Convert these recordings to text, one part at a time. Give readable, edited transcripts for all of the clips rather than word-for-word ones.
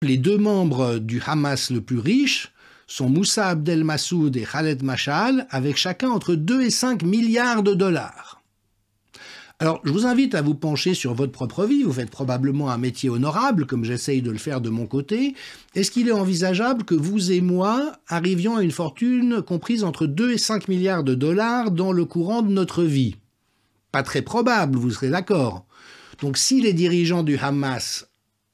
Les deux membres du Hamas le plus riche sont Moussa Abdel Massoud et Khaled Mashal, avec chacun entre 2 et 5 milliards de dollars. Alors, je vous invite à vous pencher sur votre propre vie. Vous faites probablement un métier honorable, comme j'essaye de le faire de mon côté. Est-ce qu'il est envisageable que vous et moi arrivions à une fortune comprise entre 2 et 5 milliards de dollars dans le courant de notre vie? Pas très probable, vous serez d'accord. Donc, si les dirigeants du Hamas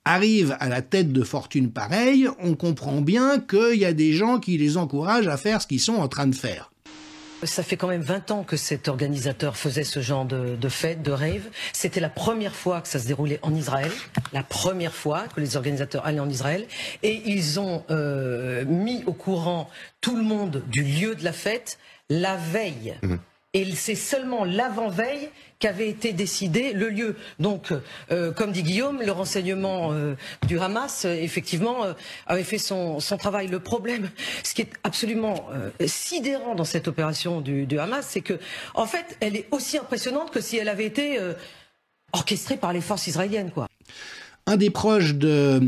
arrivent à la tête de fortunes pareilles, on comprend bien qu'il y a des gens qui les encouragent à faire ce qu'ils sont en train de faire. Ça fait quand même 20 ans que cet organisateur faisait ce genre de fête, de rave. C'était la première fois que ça se déroulait en Israël, la première fois que les organisateurs allaient en Israël. Et ils ont mis au courant tout le monde du lieu de la fête la veille. Et c'est seulement l'avant-veille qu'avait été décidé le lieu. Donc, comme dit Guillaume, le renseignement du Hamas, effectivement, avait fait son travail. Le problème, ce qui est absolument sidérant dans cette opération du Hamas, c'est que, en fait, elle est aussi impressionnante que si elle avait été orchestrée par les forces israéliennes, quoi. Un des proches de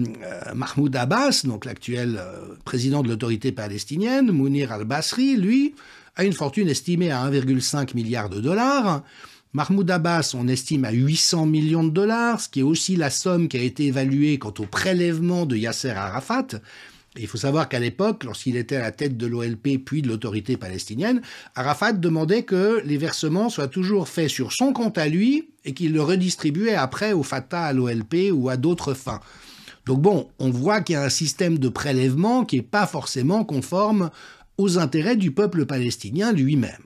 Mahmoud Abbas, donc l'actuel président de l'autorité palestinienne, Mounir al-Basri, lui, a une fortune estimée à 1,5 milliard de dollars. Mahmoud Abbas, on estime à 800 millions de dollars, ce qui est aussi la somme qui a été évaluée quant au prélèvement de Yasser Arafat. Et il faut savoir qu'à l'époque, lorsqu'il était à la tête de l'OLP puis de l'autorité palestinienne, Arafat demandait que les versements soient toujours faits sur son compte à lui et qu'il le redistribuait après au Fatah, à l'OLP ou à d'autres fins. Donc bon, on voit qu'il y a un système de prélèvement qui n'est pas forcément conforme aux intérêts du peuple palestinien lui-même.